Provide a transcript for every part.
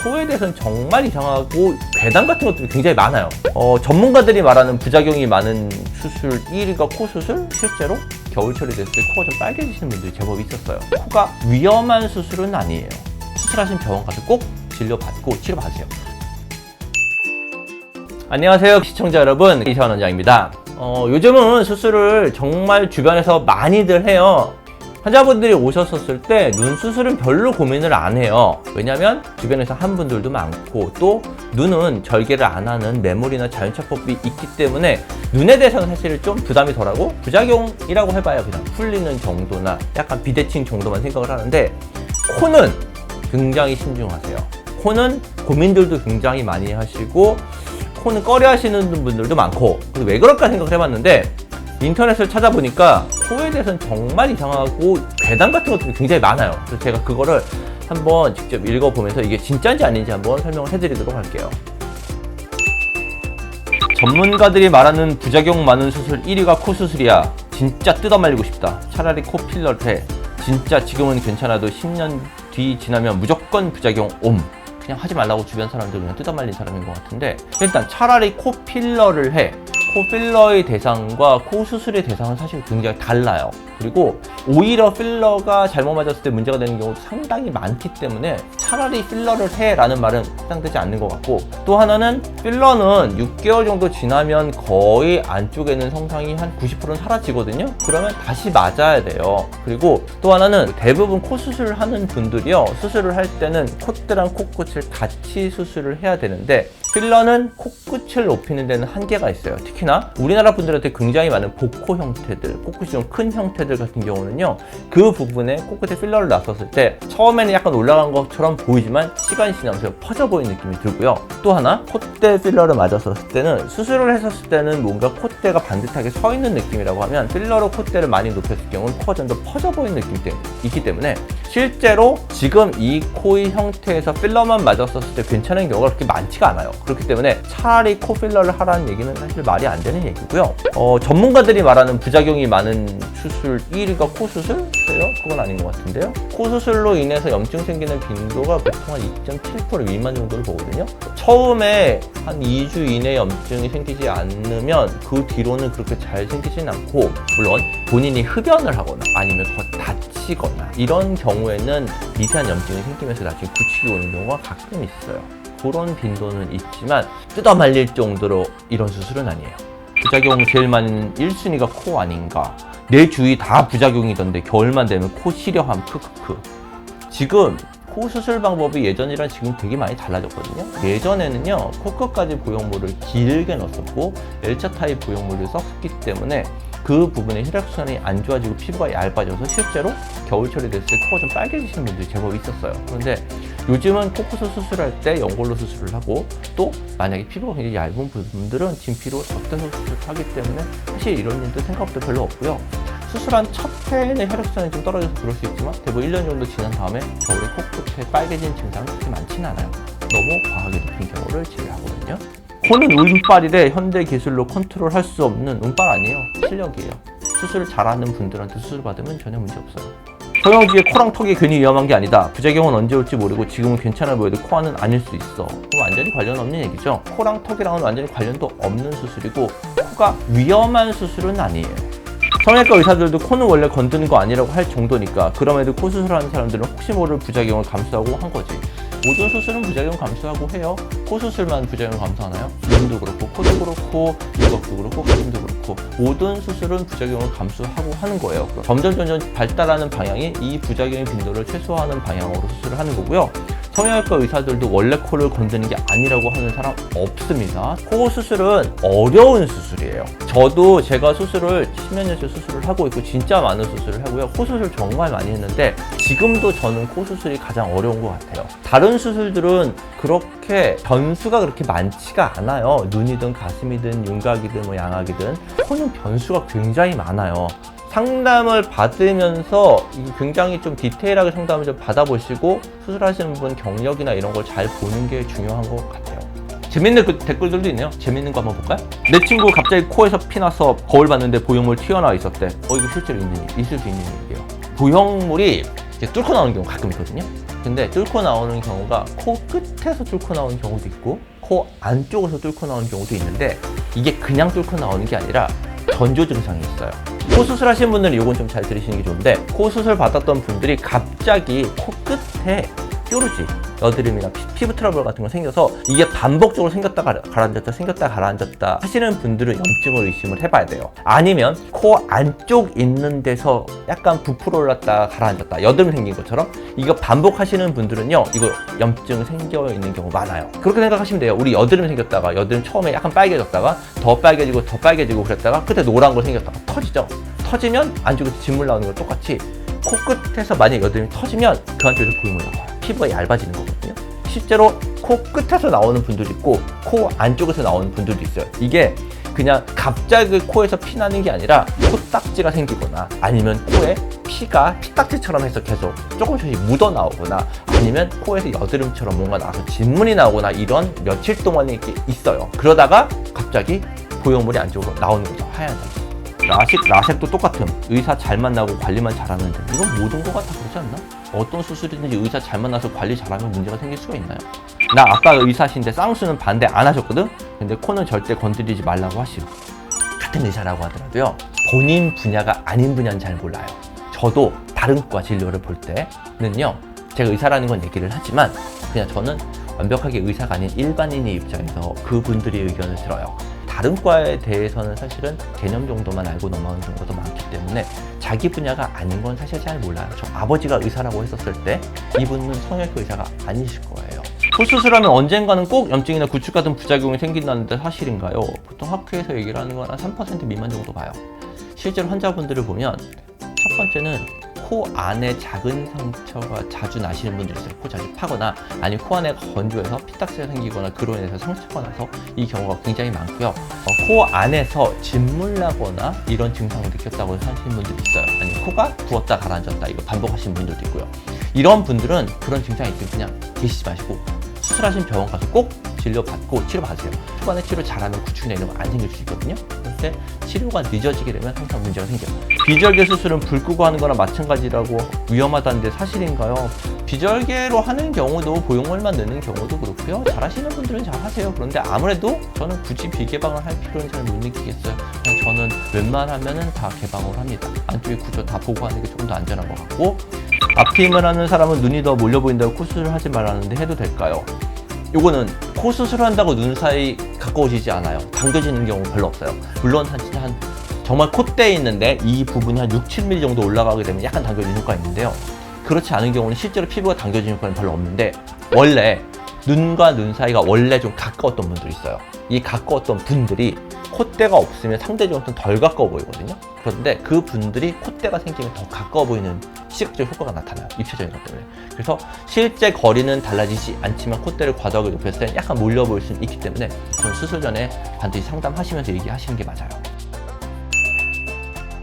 코에 대해서는 정말 이상하고 괴담 같은 것들이 굉장히 많아요. 전문가들이 말하는 부작용이 많은 수술 1위가 코 수술. 실제로 겨울철이 됐을 때 코가 좀 빨개지시는 분들이 제법 있었어요. 코가 위험한 수술은 아니에요. 수술하신 병원 가서 꼭 진료받고 치료받으세요. 안녕하세요 시청자 여러분, 이세환 원장입니다. 요즘은 수술을 정말 주변에서 많이들 해요. 환자분들이 오셨었을 때 눈 수술은 별로 고민을 안 해요. 왜냐면 주변에서 한 분들도 많고, 또 눈은 절개를 안 하는 매몰이나 자연차법이 있기 때문에 눈에 대해서는 사실 좀 부담이 덜하고 부작용이라고 해봐야 그냥 풀리는 정도나 약간 비대칭 정도만 생각을 하는데, 코는 굉장히 신중하세요. 코는 고민들도 굉장히 많이 하시고, 코는 꺼려 하시는 분들도 많고, 그래서 왜 그럴까 생각을 해봤는데, 인터넷을 찾아보니까 코에 대해서는 정말 이상하고 괴담 같은 것들이 굉장히 많아요. 그래서 제가 그거를 한번 직접 읽어보면서 이게 진짜인지 아닌지 한번 설명을 해드리도록 할게요. 전문가들이 말하는 부작용 많은 수술 1위가 코 수술이야. 진짜 뜯어말리고 싶다. 차라리 코 필러를 해. 진짜 지금은 괜찮아도 10년 뒤 지나면 무조건 부작용 옴. 그냥 하지 말라고 주변 사람들 그냥 뜯어말린 사람인 것 같은데, 일단 차라리 코 필러를 해. 코 필러의 대상과 코 수술의 대상은 사실 굉장히 달라요. 그리고 오히려 필러가 잘못 맞았을 때 문제가 되는 경우도 상당히 많기 때문에 차라리 필러를 해 라는 말은 해당되지 않는 것 같고, 또 하나는 필러는 6개월 정도 지나면 거의 안쪽에는 성상이 한 90%는 사라지거든요. 그러면 다시 맞아야 돼요. 그리고 또 하나는 대부분 코 수술을 하는 분들이요, 수술을 할 때는 콧대랑 코끝을 같이 수술을 해야 되는데, 필러는 코끝을 높이는 데는 한계가 있어요. 특히나 우리나라 분들한테 굉장히 많은 복코 형태들, 코끝이 좀 큰 형태들 같은 경우는요, 그 부분에 코끝에 필러를 놨었을 때 처음에는 약간 올라간 것처럼 보이지만 시간이 지나면서 퍼져 보이는 느낌이 들고요. 또 하나, 콧대 필러를 맞았었을 때는, 수술을 했었을 때는 뭔가 콧대가 반듯하게 서 있는 느낌이라고 하면, 필러로 콧대를 많이 높였을 경우는 코가 좀 더 퍼져 보이는 느낌이 있기 때문에 실제로 지금 이 코의 형태에서 필러만 맞았었을 때 괜찮은 경우가 그렇게 많지가 않아요. 그렇기 때문에 차라리 코 필러를 하라는 얘기는 사실 말이 안 되는 얘기고요. 전문가들이 말하는 부작용이 많은 수술 1위가 코 수술? 그건 아닌 것 같은데요. 코 수술로 인해서 염증 생기는 빈도가 보통 한 2.7% 미만 정도를 보거든요. 처음에 한 2주 이내에 염증이 생기지 않으면 그 뒤로는 그렇게 잘 생기진 않고, 물론 본인이 흡연을 하거나 아니면 더 다치거나 이런 경우에는 미세한 염증이 생기면서 나중에 굳히기 오는 경우가 가끔 있어요. 그런 빈도는 있지만 뜯어 말릴 정도로 이런 수술은 아니에요. 부작용 제일 많은 1순위가 코 아닌가. 내 주위 다 부작용이던데 겨울만 되면 코 시려함 크크크. 지금 코 수술 방법이 예전이랑 지금 되게 많이 달라졌거든요. 예전에는요, 코끝까지 보형물을 길게 넣었었고 L자 타입 보형물을 썼기 때문에 그 부분에 혈액순환이 안 좋아지고 피부가 얇아져서 실제로 겨울철이 됐을 때 코가 좀 빨개지시는 분들이 제법 있었어요. 그런데 요즘은 코끝을 수술할 때 연골로 수술을 하고, 또 만약에 피부가 굉장히 얇은 분들은 진피로 덧대서 수술을 하기 때문에 사실 이런 일도 생각보다 별로 없고요. 수술한 첫 해에는 혈액순환이 좀 떨어져서 그럴 수 있지만 대부분 1년 정도 지난 다음에 겨울에 코끝에 빨개진 증상은 그렇게 많지는 않아요. 너무 과하게 높인 경우를 제외하거든요. 코는 운빨이래. 현대 기술로 컨트롤할 수 없는 운빨 아니에요. 실력이에요. 수술을 잘하는 분들한테 수술 받으면 전혀 문제 없어요. 성형주의 코랑 턱이 괜히 위험한 게 아니다. 부작용은 언제 올지 모르고 지금은 괜찮아 보여도 코 안은 아닐 수 있어. 그럼 완전히 관련 없는 얘기죠. 코랑 턱이랑은 완전히 관련도 없는 수술이고, 코가 위험한 수술은 아니에요. 성형외과 의사들도 코는 원래 건드는 거 아니라고 할 정도니까, 그럼에도 코 수술하는 사람들은 혹시 모를 부작용을 감수하고 한 거지. 모든 수술은 부작용 감수하고 해요. 코 수술만 부작용 감수하나요? 눈도 그렇고, 코도 그렇고, 윤곽도 그렇고, 가슴도 그렇고, 모든 수술은 부작용을 감수하고 하는 거예요. 점점 발달하는 방향이 이 부작용의 빈도를 최소화하는 방향으로 수술을 하는 거고요. 성형외과 의사들도 원래 코를 건드는 게 아니라고 하는 사람 없습니다. 코 수술은 어려운 수술이에요. 저도 제가 수술을 10몇 년째 수술을 하고 있고 진짜 많은 수술을 하고요. 코 수술 정말 많이 했는데 지금도 저는 코 수술이 가장 어려운 것 같아요. 다른 수술들은 그렇게 변수가 그렇게 많지가 않아요. 눈이든 가슴이든 윤곽이든 양악이든 코는 변수가 굉장히 많아요. 상담을 받으면서 굉장히 좀 디테일하게 상담을 좀 받아보시고 수술하시는 분 경력이나 이런 걸 잘 보는 게 중요한 것 같아요. 재밌는 댓글들도 있네요. 재밌는 거 한번 볼까요? 내 친구 갑자기 코에서 피 나서 거울 봤는데 보형물 튀어나와 있었대. 이거 실제로 있을 수 있는 일이에요. 보형물이 이게 뚫고 나오는 경우 가끔 있거든요. 근데 뚫고 나오는 경우가 코 끝에서 뚫고 나오는 경우도 있고 코 안쪽에서 뚫고 나오는 경우도 있는데 이게 그냥 뚫고 나오는 게 아니라 전조 증상이 있어요. 코 수술하신 분들은 이건 좀 잘 들으시는 게 좋은데 코 수술 받았던 분들이 갑자기 코 끝에 뾰루지, 여드름이나 피부 트러블 같은 거 생겨서 이게 반복적으로 생겼다 가라앉았다 생겼다 가라앉았다 하시는 분들은 염증을 의심을 해봐야 돼요. 아니면 코 안쪽 있는 데서 약간 부풀어 올랐다 가라앉았다 여드름 생긴 것처럼 이거 반복하시는 분들은요 이거 염증 생겨 있는 경우 많아요. 그렇게 생각하시면 돼요. 우리 여드름 생겼다가 여드름 처음에 약간 빨개졌다가 더 빨개지고 그랬다가 끝에 노란 거 생겼다가 터지죠. 터지면 안쪽에서 진물 나오는 거 똑같이 코 끝에서 만약 여드름이 터지면 그 안쪽에서 보형물이 나와요. 피부가 얇아지는 거거든요. 실제로 코 끝에서 나오는 분들도 있고 코 안쪽에서 나오는 분들도 있어요. 이게 그냥 갑자기 코에서 피 나는 게 아니라 코딱지가 생기거나 아니면 코에 피가 피딱지처럼 해서 계속 조금씩 묻어 나오거나 아니면 코에서 여드름처럼 뭔가 나와서 진물이 나오거나 이런 며칠 동안 이렇게 있어요. 그러다가 갑자기 보형물이 안쪽으로 나오는 거죠. 하얀 색. 라섹도 똑같음. 의사 잘 만나고 관리만 잘하면 돼. 이건 모든 것 같아 그렇지 않나? 어떤 수술이든지 의사 잘 만나서 관리 잘하면 문제가 생길 수가 있나요? 나 아까 의사신데 쌍수는 반대 안 하셨거든? 근데 코는 절대 건드리지 말라고 하시고 같은 의사라고 하더라도요 본인 분야가 아닌 분야는 잘 몰라요. 저도 다른 과 진료를 볼 때는요 제가 의사라는 건 얘기를 하지만 그냥 저는 완벽하게 의사가 아닌 일반인의 입장에서 그분들의 의견을 들어요. 다른 과에 대해서는 사실은 개념 정도만 알고 넘어가는 경우도 많기 때문에 자기 분야가 아닌 건 사실 잘 몰라요. 저 아버지가 의사라고 했었을 때 이분은 성형외과 의사가 아니실 거예요. 코 수술하면 언젠가는 꼭 염증이나 구축 같은 부작용이 생긴다는데 사실인가요? 보통 학회에서 얘기를 하는 건 한 3% 미만 정도 봐요. 실제로 환자분들을 보면 첫 번째는 코 안에 작은 상처가 자주 나시는 분들이 있어요. 코 자주 파거나 아니면 코 안에 건조해서 피딱지가 생기거나 그로 인해서 상처가 나서 이 경우가 굉장히 많고요. 코 안에서 진물 나거나 이런 증상을 느꼈다고 하시는 분들이 있어요. 아니면 코가 부었다 가라앉았다 이거 반복하시는 분들도 있고요. 이런 분들은 그런 증상이 있으면 그냥 계시지 마시고 수술하신 병원 가서 꼭 진료받고 치료받으세요. 초반에 치료 잘하면 구축이나 이런 거 안 생길 수 있거든요. 그런데 치료가 늦어지게 되면 항상 문제가 생겨요. 비절개 수술은 불 끄고 하는 거나 마찬가지라고 위험하다는데 사실인가요? 비절개로 하는 경우도 보형물만 넣는 경우도 그렇고요. 잘하시는 분들은 잘하세요. 그런데 아무래도 저는 굳이 비개방을 할 필요는 잘 못 느끼겠어요. 그냥 저는 웬만하면은 다 개방을 합니다. 안쪽에 구조 다 보고 하는 게 조금 더 안전한 것 같고 앞트임을 하는 사람은 눈이 더 몰려 보인다고 코 수술을 하지 말라는데 해도 될까요? 요거는 코 수술한다고 눈 사이 가까워지지 않아요. 당겨지는 경우 별로 없어요. 물론 한 정말 콧대에 있는데 이 부분이 한 6, 7mm 정도 올라가게 되면 약간 당겨지는 효과가 있는데요. 그렇지 않은 경우는 실제로 피부가 당겨지는 효과는 별로 없는데 원래 눈과 눈 사이가 원래 좀 가까웠던 분들이 있어요. 이 가까웠던 분들이 콧대가 없으면 상대적으로 좀 덜 가까워 보이거든요. 그런데 그 분들이 콧대가 생기면 더 가까워 보이는 시각적 효과가 나타나요. 입체적인 것 때문에. 그래서 실제 거리는 달라지지 않지만 콧대를 과도하게 높였을 때 약간 몰려 보일 수 있기 때문에 전 수술 전에 반드시 상담하시면서 얘기하시는 게 맞아요.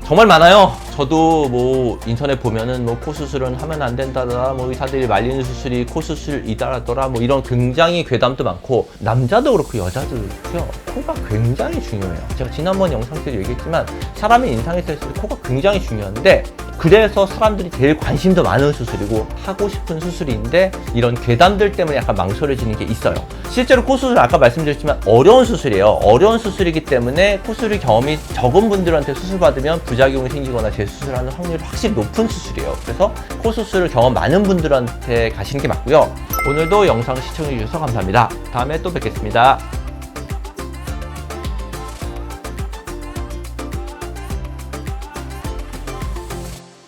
정말 많아요. 저도 뭐 인터넷 보면은 뭐 코 수술은 하면 안 된다더라, 뭐 의사들이 말리는 수술이 코 수술이다더라, 뭐 이런 굉장히 괴담도 많고 남자도 그렇고 여자도 그렇고요. 코가 굉장히 중요해요. 제가 지난번 영상 때도 얘기했지만 사람의 인상에 있을 때 코가 굉장히 중요한데 그래서 사람들이 제일 관심도 많은 수술이고 하고 싶은 수술인데 이런 괴담들 때문에 약간 망설여지는 게 있어요. 실제로 코 수술 아까 말씀드렸지만 어려운 수술이에요. 어려운 수술이기 때문에 코 수술 경험이 적은 분들한테 수술받으면 부작용이 생기거나 재수술하는 확률이 확실히 높은 수술이에요. 그래서 코 수술 경험 많은 분들한테 가시는 게 맞고요. 오늘도 영상 시청해 주셔서 감사합니다. 다음에 또 뵙겠습니다.